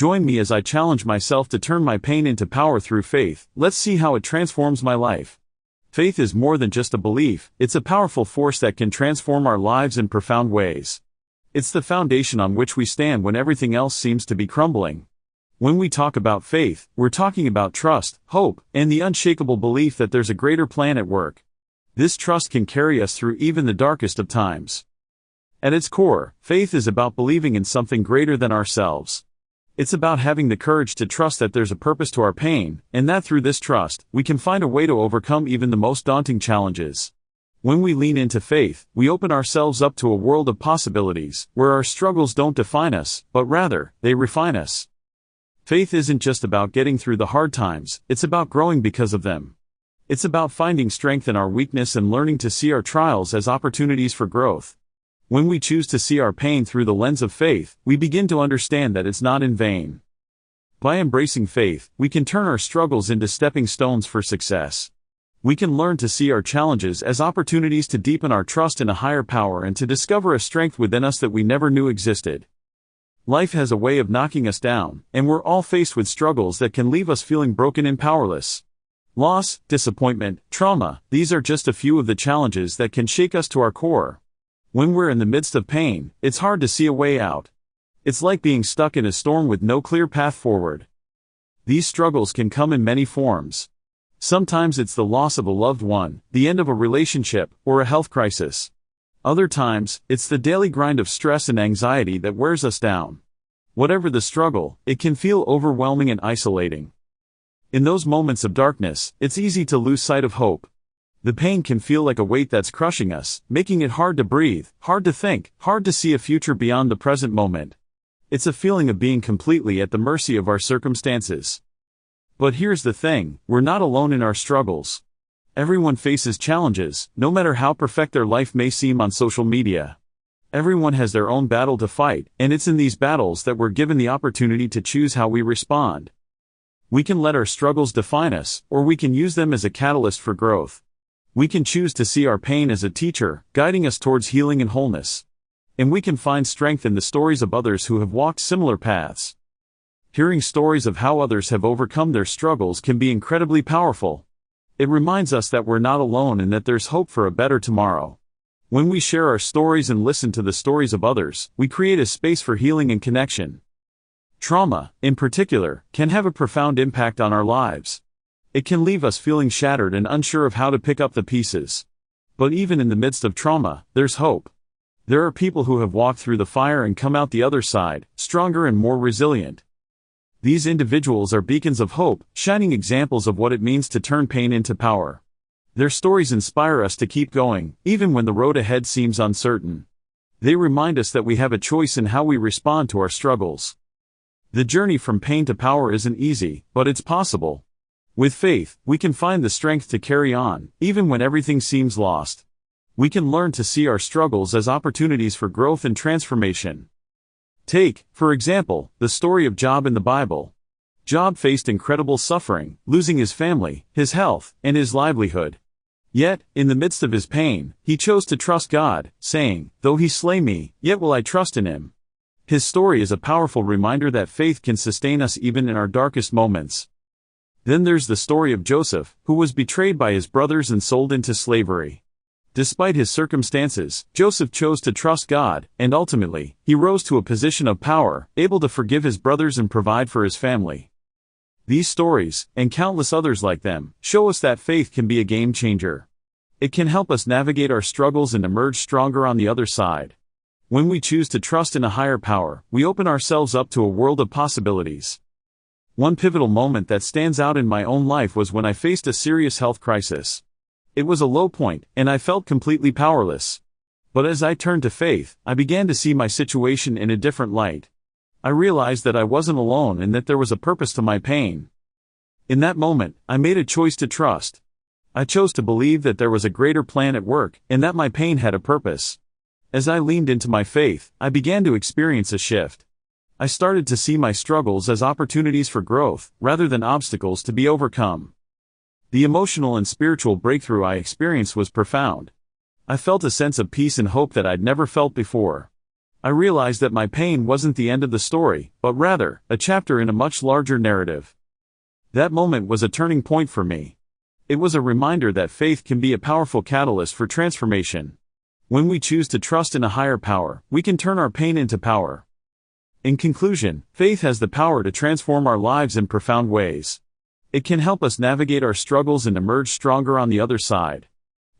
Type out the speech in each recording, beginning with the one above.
Join me as I challenge myself to turn my pain into power through faith. Let's see how it transforms my life. Faith is more than just a belief, it's a powerful force that can transform our lives in profound ways. It's the foundation on which we stand when everything else seems to be crumbling. When we talk about faith, we're talking about trust, hope, and the unshakable belief that there's a greater plan at work. This trust can carry us through even the darkest of times. At its core, faith is about believing in something greater than ourselves. It's about having the courage to trust that there's a purpose to our pain, and that through this trust, we can find a way to overcome even the most daunting challenges. When we lean into faith, we open ourselves up to a world of possibilities, where our struggles don't define us, but rather, they refine us. Faith isn't just about getting through the hard times, it's about growing because of them. It's about finding strength in our weakness and learning to see our trials as opportunities for growth. When we choose to see our pain through the lens of faith, we begin to understand that it's not in vain. By embracing faith, we can turn our struggles into stepping stones for success. We can learn to see our challenges as opportunities to deepen our trust in a higher power and to discover a strength within us that we never knew existed. Life has a way of knocking us down, and we're all faced with struggles that can leave us feeling broken and powerless. Loss, disappointment, trauma, these are just a few of the challenges that can shake us to our core. When we're in the midst of pain, it's hard to see a way out. It's like being stuck in a storm with no clear path forward. These struggles can come in many forms. Sometimes it's the loss of a loved one, the end of a relationship, or a health crisis. Other times, it's the daily grind of stress and anxiety that wears us down. Whatever the struggle, it can feel overwhelming and isolating. In those moments of darkness, it's easy to lose sight of hope. The pain can feel like a weight that's crushing us, making it hard to breathe, hard to think, hard to see a future beyond the present moment. It's a feeling of being completely at the mercy of our circumstances. But here's the thing, we're not alone in our struggles. Everyone faces challenges, no matter how perfect their life may seem on social media. Everyone has their own battle to fight, and it's in these battles that we're given the opportunity to choose how we respond. We can let our struggles define us, or we can use them as a catalyst for growth. We can choose to see our pain as a teacher, guiding us towards healing and wholeness. And we can find strength in the stories of others who have walked similar paths. Hearing stories of how others have overcome their struggles can be incredibly powerful. It reminds us that we're not alone and that there's hope for a better tomorrow. When we share our stories and listen to the stories of others, we create a space for healing and connection. Trauma, in particular, can have a profound impact on our lives. It can leave us feeling shattered and unsure of how to pick up the pieces. But even in the midst of trauma, there's hope. There are people who have walked through the fire and come out the other side, stronger and more resilient. These individuals are beacons of hope, shining examples of what it means to turn pain into power. Their stories inspire us to keep going, even when the road ahead seems uncertain. They remind us that we have a choice in how we respond to our struggles. The journey from pain to power isn't easy, but it's possible. With faith, we can find the strength to carry on, even when everything seems lost. We can learn to see our struggles as opportunities for growth and transformation. Take, for example, the story of Job in the Bible. Job faced incredible suffering, losing his family, his health, and his livelihood. Yet, in the midst of his pain, he chose to trust God, saying, "Though he slay me, yet will I trust in him." His story is a powerful reminder that faith can sustain us even in our darkest moments. Then there's the story of Joseph, who was betrayed by his brothers and sold into slavery. Despite his circumstances, Joseph chose to trust God, and ultimately, he rose to a position of power, able to forgive his brothers and provide for his family. These stories, and countless others like them, show us that faith can be a game changer. It can help us navigate our struggles and emerge stronger on the other side. When we choose to trust in a higher power, we open ourselves up to a world of possibilities. One pivotal moment that stands out in my own life was when I faced a serious health crisis. It was a low point, and I felt completely powerless. But as I turned to faith, I began to see my situation in a different light. I realized that I wasn't alone and that there was a purpose to my pain. In that moment, I made a choice to trust. I chose to believe that there was a greater plan at work, and that my pain had a purpose. As I leaned into my faith, I began to experience a shift. I started to see my struggles as opportunities for growth, rather than obstacles to be overcome. The emotional and spiritual breakthrough I experienced was profound. I felt a sense of peace and hope that I'd never felt before. I realized that my pain wasn't the end of the story, but rather, a chapter in a much larger narrative. That moment was a turning point for me. It was a reminder that faith can be a powerful catalyst for transformation. When we choose to trust in a higher power, we can turn our pain into power. In conclusion, faith has the power to transform our lives in profound ways. It can help us navigate our struggles and emerge stronger on the other side.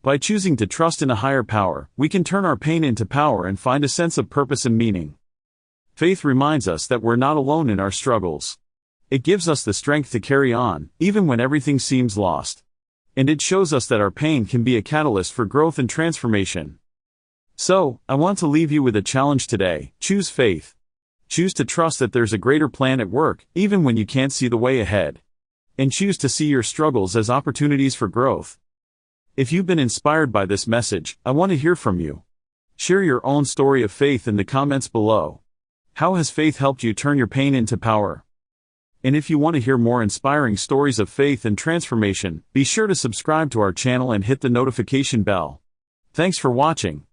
By choosing to trust in a higher power, we can turn our pain into power and find a sense of purpose and meaning. Faith reminds us that we're not alone in our struggles. It gives us the strength to carry on, even when everything seems lost. And it shows us that our pain can be a catalyst for growth and transformation. So, I want to leave you with a challenge today. Choose faith. Choose to trust that there's a greater plan at work, even when you can't see the way ahead. And choose to see your struggles as opportunities for growth. If you've been inspired by this message, I want to hear from you. Share your own story of faith in the comments below. How has faith helped you turn your pain into power? And if you want to hear more inspiring stories of faith and transformation, be sure to subscribe to our channel and hit the notification bell. Thanks for watching.